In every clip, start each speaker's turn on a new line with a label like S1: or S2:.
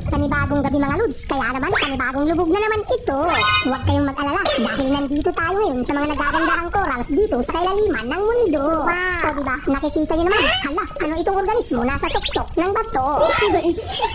S1: Panibagong gabi mga lods, kaya naman panibagong lubog na naman ito. Huwag kayong mag-alala dahil nandito tayo ngayon sa mga nagagandahang corals dito sa kailaliman ng mundo. Wow! O diba, nakikita nyo naman, hala, ano itong organismo nasa tuktok ng bato?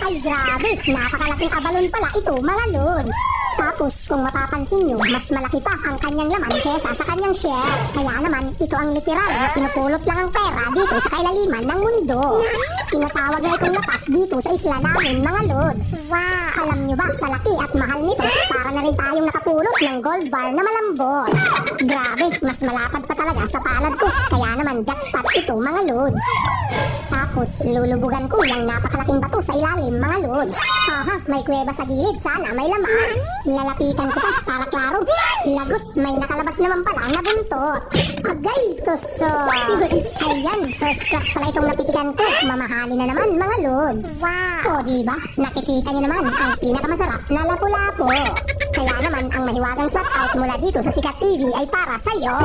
S1: Ay grabe, napakalaking abalon pala ito mga lods. Tapos kung mapapansin nyo, mas malaki pa ang kanyang laman kesa sa kanyang shell. Kaya naman, ito ang literal na pinupulot lang ang pera dito sa kailaliman ng mundo. Tinatawag na itong lapas dito sa isla namin mga lods. Wow! Alam nyo ba, sa laki at mahal nito, para na rin tayong nakapulot ng gold bar na malambot. Grabe, mas malapad pa talaga sa palad ko. Kaya naman, jackpot ito mga lods. Tapos, lulubugan ko yung napakalaking bato sa ilalim mga lods. Aha, may kuweba sa gilid, sana may laman. Lalapitan ko pa para klaro. Lagot, may nakalabas naman pala na buntot. Agay, tuso. Ayan, first class pala itong napitikan ko. Mamahali na naman mga lods. Wow! O diba, nakikita niyo naman ang pinakamasarap na lapu-lapo. Kaya naman ang mahiwagang shout out mula dito sa Sikat TV ay para sa'yo,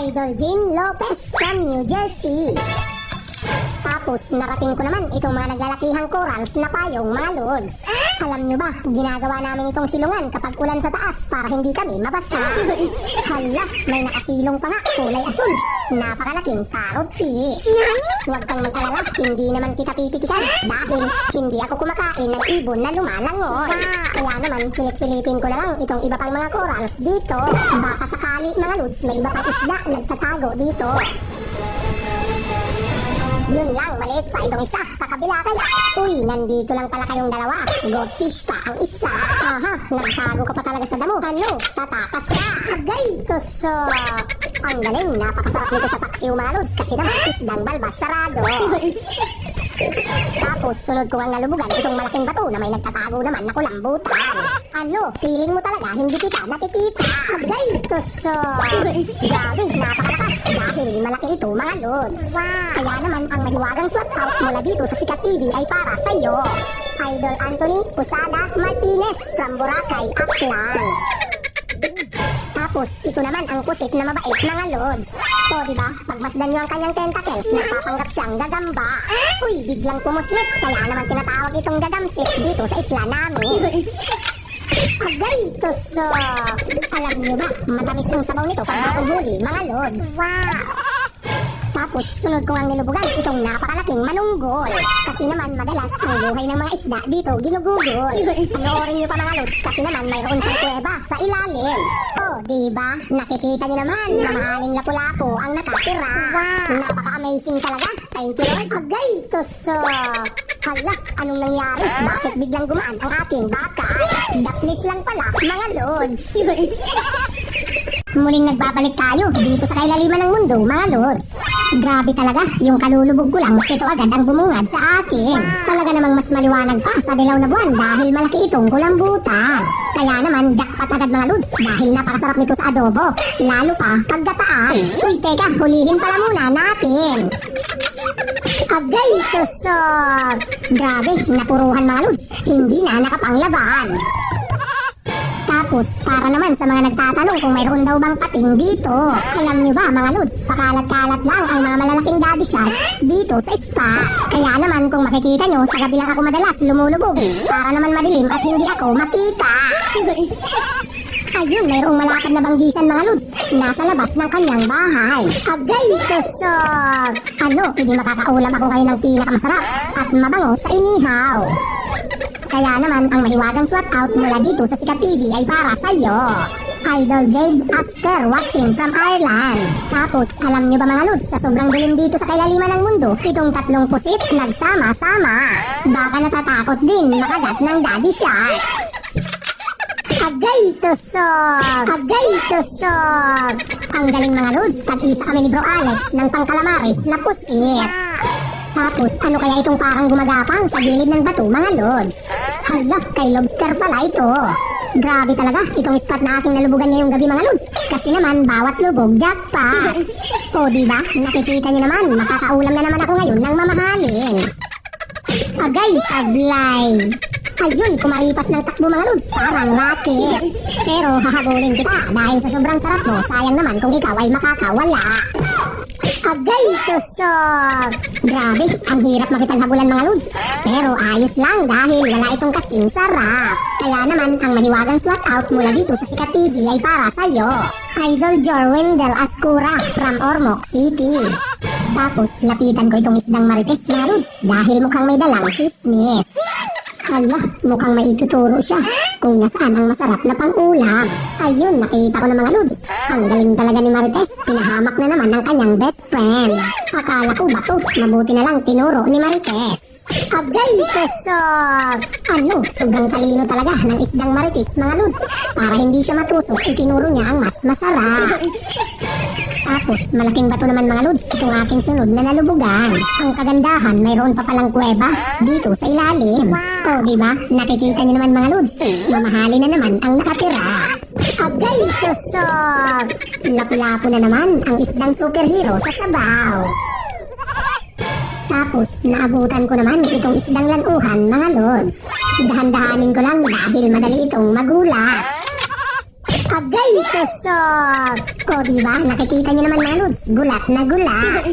S1: Idol Jean Lopez from New Jersey. Tapos narating ko naman itong mga naglalakihang corals na payong mga lods. Alam nyo ba, ginagawa namin itong silungan kapag ulan sa taas para hindi kami mabasa. Hala, may nakasilong pa nga, kulay asul. Napakalaking parrot fish. Huwag kang mag-alala, hindi naman kita pipitikan dahil hindi ako kumakain ng ibon na lumalangoy. Kaya naman silip-silipin ko na lang itong iba pang mga corals dito. Baka sakali mga lods, may iba pang isda nagtatago dito. Yun lang, maliit pa itong isa sa kabila kaya. Uy, nandito lang pala kayong dalawa. Goldfish pa ang isa. Aha, nagtago ka pa talaga sa damo. Ano, tatakas ka. Agay, tuso. Ang galing, napakasarap nito sa paksiw mga lods kasi naman isdang balbas sarado. Tapos sunod ko ang nalubugan itong malaking bato na may nagtatago naman na kulambutan. Ano, feeling mo talaga hindi kita nakikita. Agay, tuso. Grabe, napakalakas dahil malaki ito mga lods. Kaya naman ang mahiwagang shout out mula dito sa Sikat TV ay para sa iyo, Idol Anthony Posada Martinez from Boracay, Aklan. Tapos ito naman ang pusit na mabait mga lods. O diba, pagmasdan nyo ang kanyang tentacles, napapanggap siyang gagamba. Uy, biglang pumuslit, kaya naman tinatawag itong gagamsit dito sa isla namin. Agay, tuso. Alam nyo ba, matamis ang sabaw nito pag huli mga lods. Tapos sunod ko ang nilubugan itong napakalaking manunggol. Kasi naman madalas ang buhay ng mga isda dito ginugugol. Panoorin nyo pa mga lods kasi naman mayroon siyang kuweba sa ilalim. Oh, diba? Nakikita nyo naman, mamahaling lapu-lapu ang nakatira. Napaka-amazing talaga. Thank you Lord. Agay, tuso. Hala, anong nangyari? Bakit biglang gumaan ang ating baka? Daklis lang pala, mga lods. Muling nagbabalik tayo dito sa kailaliman ng mundo, mga lods. Grabe talaga, yung kalulubog ko lang, ito agad ang bumungad sa akin. Talaga namang mas maliwanag pa sa dilaw na buwan dahil malaki itong kulambutan. Kaya naman, jackpot agad mga lods dahil napakasarap nito sa adobo. Lalo pa, paggataan. Uy, teka, hulihin pala muna natin. Agay, tusok! Grabe, napuruhan mga lods, hindi na nakapanglaban. Tapos, para naman sa mga nagtatanong kung mayroon daw bang pating dito. Alam nyo ba mga lods, pakalat-kalat lang ang mga malalaking daddy shark dito sa spa. Kaya naman kung makikita nyo, sa gabi lang ako madalas lumulubog para naman madilim at hindi ako makita. Ayun, mayroong malapad na banggisan mga lods nasa labas ng kanyang bahay. Agay, tusok! Ano, hindi makakaulam ako ngayon ng pinakamasarap at mabango sa inihaw. Kaya naman ang mahiwagang shout out mula dito sa Sikat TV ay para sa iyo, Idol Jade Asker watching from Ireland. Tapos alam nyo ba mga lods, sa sobrang dilim dito sa kailaliman ng mundo, itong tatlong pusit nagsama-sama. Baka natatakot din makagat ng daddy shark. Agay, tusok! Agay, tusok! Ang galing mga lods, tag-isa kami ni Bro Alex ng pangkalamaris na pusit. Tapos, ano kaya itong parang gumagapang sa gilid ng bato, mga lods? Hala, kay lobster pala ito. Grabe talaga, itong spot na aking nalubugan ngayong gabi, mga lods. Kasi naman, bawat lubog, jackpot. O, diba? Nakikita nyo naman, makakaulam na naman ako ngayon ng mamahalin. Agay, sablay. Ayun, kumaripas ng takbo mga lods, parang rocket. Pero hahabulin kita dahil sa sobrang sarap mo, sayang naman kung ikaw ay makakawala. Agay tusok! Grabe, ang hirap makipaghabulan mga lods. Pero ayos lang dahil wala itong kasing sarap. Kaya naman ang mahiwagang swat out mula dito sa Sikat TV ay para sa'yo. Idol Jorwin Del Ascura from Ormoc City. Tapos lapitan ko itong isdang marites mga lods dahil mukhang may dalang chismis. Hala, mukhang may ituturo siya kung nasaan ang masarap na pang-ulam. Ayun, nakita ko na mga lods. Ang galing talaga ni Marites. Pinahamak na naman ng kanyang best friend. Akala ko ba to? Mabuti na lang tinuro ni Marites. Agay tusok! Ano, sobrang talino talaga ng isdang Marites mga lods. Para hindi siya matusok, itinuro niya ang mas masarap. Tapos, malaking bato naman mga lods, itong aking sunod na nalubugan. Ang kagandahan, mayroon pa palang kuweba dito sa ilalim. O, diba? Nakikita niyo naman mga lods, mamahali na naman ang nakatira. Agay tusok! Lapu-lapu na naman ang isdang superhero sa sabaw. Tapos, naabutan ko naman itong isdang lanuhan mga lods. Dahan-dahanin ko lang dahil madali itong magulat. Agay tusok! O diba, nakikita niyo naman mga lods, gulat na gulat.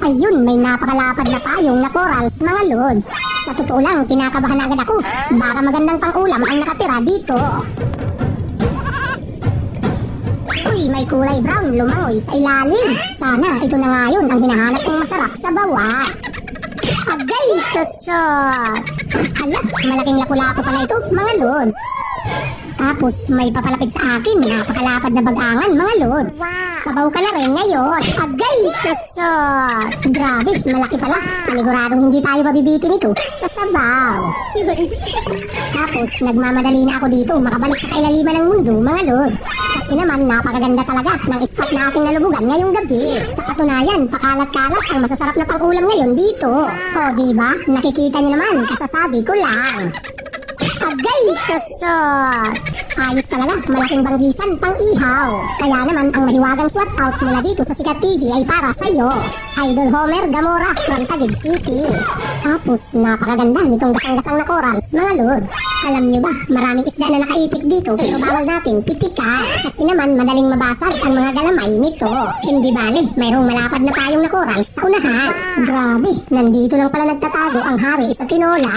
S1: Ayun, may napakalapad na payong na corals mga lods. Sa totoo lang, kinakabahan agad ako. Baka magandang pang-ulam ang nakatira dito. Uy, may kulay brown lumangoy sa ilalim. Sana ito na nga yun ang hinahanap kong masarap sa bawa. Agay tusok! Hala, malaking lapu-lapu pala ito mga lods. Tapos may papalapit sa akin, napakalapad na bagangan mga lods. Sabaw ka na rin ngayon. Agay tusok! Grabe, malaki pala. Paniguradong hindi tayo mabibitin ito sa sabaw. Tapos nagmamadali na ako dito makabalik sa kailaliman ng mundo mga lods. Kasi naman napakaganda talaga ng spot na aking nalubugan ngayong gabi. Sa katunayan, pakalat-kalat ang masasarap na pang-ulam ngayon dito. O diba, nakikita niyo naman, kasasabi ko lang. Agay tusok! Ayos talaga, malaking banggisan pang ihaw. Kaya naman ang mahiwagang swat out mula dito sa Sikat TV ay para sa'yo. Idol Homer Gamora from Taguig City. Tapos napakaganda nitong gasang-gasang na corals mga lods. Alam niyo ba, maraming isda na nakaipit dito pero bawal natin pitikan. Kasi naman madaling mabasag ang mga galamay nito. Hindi bale, mayroong malapad na payong na corals sa unahan. Grabe, nandito lang pala nagtatago ang hari sa tinola.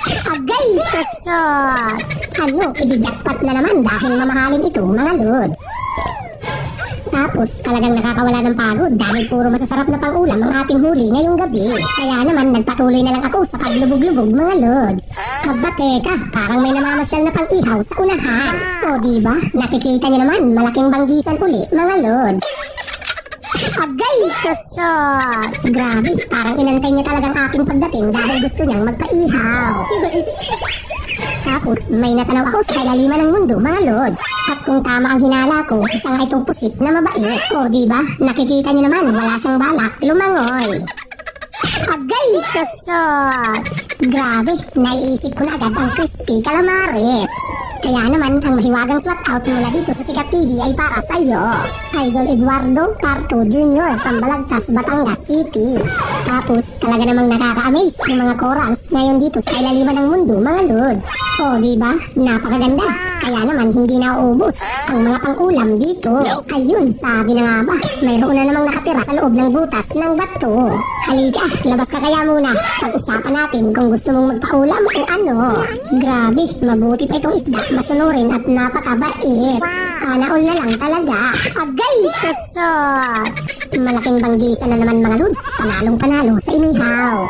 S1: Agay tusok! Ano, i-jackpot na naman dahil mamahalin ito mga lods. Tapos talagang nakakawala ng pagod dahil puro masasarap na pang-ulam ang ating huli ngayong gabi. Kaya naman nagpatuloy na lang ako sa paglubog-lubog mga lods. Aba teka, parang may namamasyal na pang-ihaw sa unahan. O diba, nakikita niyo naman malaking banggisan uli mga lods. Agay tusok! Grabe, parang inantay niya talagang aking pagdating dahil gusto niyang magpaihaw. Tapos may natanaw ako sa kailaliman ng mundo mga lods. At kung tama ang hinala ko, isa nga itong pusit na mabait. O diba, nakikita niyo naman wala siyang balak lumangoy. Agay tusok! Grabe, naiisip ko na agad ang crispy calamares. Kaya naman ang mahiwagang swat out mula dito sa Sikat TV ay para sa iyo. Idol Eduardo Parto Jr. Pambalagtas, Batangas City. Tapos talaga namang nakaka-amaze yung mga corals ngayon dito sa kailaliman ng mundo mga lods. O diba, napakaganda. Kaya naman hindi nauubos ang mga pang-ulam dito. Ayun, sabi na nga ba, mayroon na namang nakatira sa loob ng butas ng bato. Halika, labas ka kaya muna. Pag-usapan natin kung gusto mong magpaulam o ano. Grabe, mabuti pa itong isda, masunurin at napakabait. Sana all na lang talaga. Agay tusok! Malaking banggisan na naman mga lods, panalong panalo sa inihaw.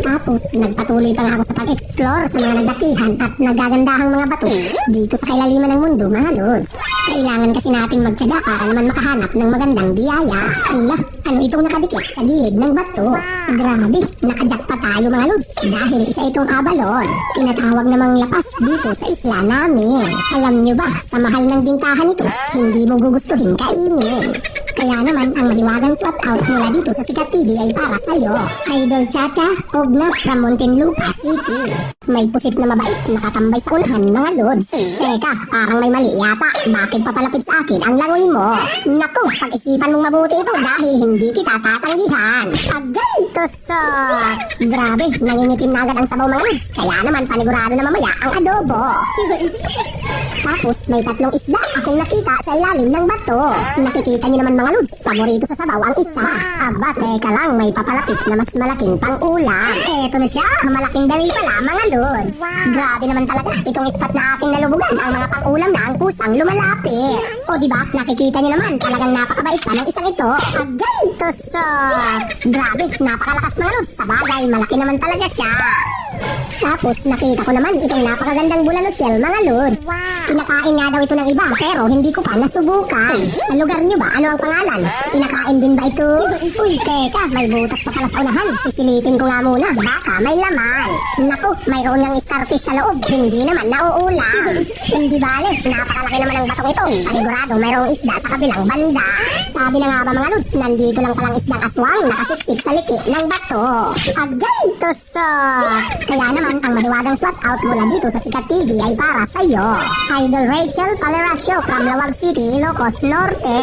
S1: Tapos nagpatuloy pa nga ako sa pag-explore sa mga nagdakihan at nagagandahang mga bato dito sa kailaliman ng mundo mga lods. Kailangan kasi nating magtiyaga para naman makahanap ng magandang biyaya. Ala, ano itong nakadikit sa gilid ng bato? Grabe, nakajak pa tayo mga lods dahil isa itong abalon. Tinatawag namang lapas dito sa isla namin. Alam nyo ba, sa mahal ng bintahan ito, hindi mo gugustuhin kainin. Kaya naman ang mahiwagang swat out mula dito sa Sikat TV ay para sa'yo. Idol Chacha Ogna from Muntinlupa City. May pusit na mabait nakatambay sa unahan mga lods. Teka, parang may mali yata. Bakit papalapit sa akin ang langoy mo? Naku, pag-isipan mong mabuti ito dahil hindi kita tatanggihan. Agay tusok! Grabe, nangingitim na agad ang sabaw mga lods. Kaya naman panigurado na mamaya ang adobo. Tapos may tatlong isda akong nakita sa ilalim ng bato. Nakikita niyo naman mga lods, paborito sa sabaw ang isa. Aba, teka lang, may papalapit na mas malaking pang-ulam. Eto na siya, malaking dami pala mga lods. Grabe naman talaga, itong ispat na aking nalubugan ang mga pang-ulam na ang kusang lumalapit. O diba, nakikita niyo naman, talagang napakabait pa ng isang ito. Agay, tusok! Grabe, napakalakas mga lods. Sa bagay, malaki naman talaga siya. Tapos nakita ko naman itong napakagandang bulalo shell mga lods. Kinakain nga daw ito ng iba pero hindi ko pa nasubukan. Sa lugar nyo ba, ano ang pangalan? Kinakain din ba ito? Uy, teka, may butas pa pala sa unahan. Sisilipin ko nga muna, baka may laman. Naku, mayroon niyang starfish sa loob. Hindi naman nauulam. Hindi bale, napakalaki naman ang batong ito. Panigurado mayroong isda sa kabilang banda. Sabi na nga ba mga lods, nandito lang palang isdang aswang nakasiksik sa liki ng bato. Agay, tusok! Kaya naman ang mahiwagang SWAT out mula dito sa Sikat TV ay para sa iyo. Idol Rachel Paleracio from Lawag City, Ilocos Norte.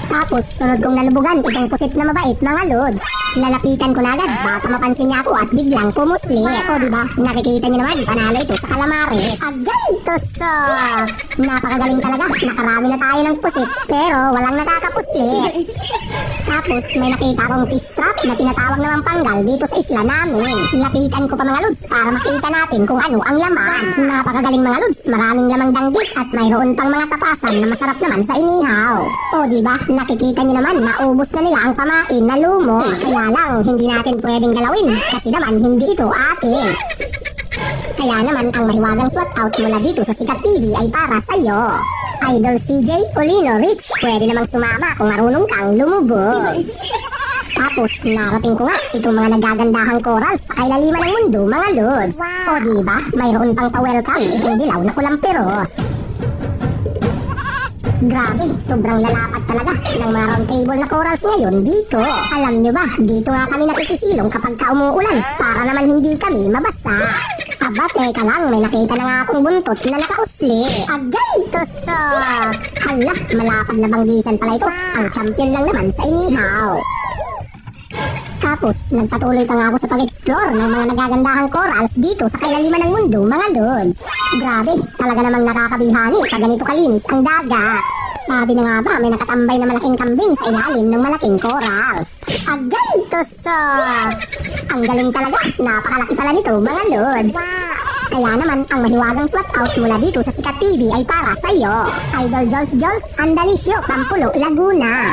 S1: Tapos sunod kong nalubugan itong pusit na mabait mga lods. Lalapitan ko na agad baka mapansin niya ako at biglang pumusli. O diba, nakikita niyo naman panalo ito sa calamari. Agay, tusok! Napakagaling talaga, nakarami na tayo ng pusit pero walang nakakapusli. Tapos may nakita akong fish trap na tinatawag namang panggal dito sa isla namin. Lapitan ko pa mga lods para makita natin kung ano ang laman. Napakagaling mga lods, maraming lamang danggit at mayroon pang mga tapasan na masarap naman sa inihaw. O diba, nakikita niyo naman naubos na nila ang pamain na lumo. Kaya lang, hindi natin pwedeng galawin kasi naman hindi ito atin. Kaya naman ang mahiwagang SWAT out mula dito sa Sikat TV ay para sa iyo. Idol CJ Olino Rich, pwede namang sumama kung marunong kang lumubog. Tapos narating ko nga itong mga nagagandahang corals sa kailaliman ng mundo mga lods. O diba, mayroon pang pa-welcome itong dilaw na kulamperos. Grabe, sobrang lalapat talaga ng mga round table na corals ngayon dito. Alam nyo ba, dito nga kami nakikisilong kapag umuulan para naman hindi kami mabasa. Aba, teka lang, may nakita na nga akong buntot na nakausli. Agay, tusok! Hala, malapad na banggisan pala ito. Ang champion lang naman sa inihaw. Tapos, nagpatuloy pa nga ako sa pag-explore ng mga nagagandahang corals dito sa kailaliman ng mundo, mga lods. Grabe, talaga namang nakakabihani pag ganito kalinis ang dagat. Sabi na nga ba, may nakatambay na malaking kambing sa ilalim ng malaking corals. Agay, tusok! Ang galing talaga, napakalaki pala nito, mga lods. Kaya naman, ang mahiwagang SWAT out mula dito sa Sikat TV ay para sa iyo. Idol Jols Andalicio, Pampulo, Laguna.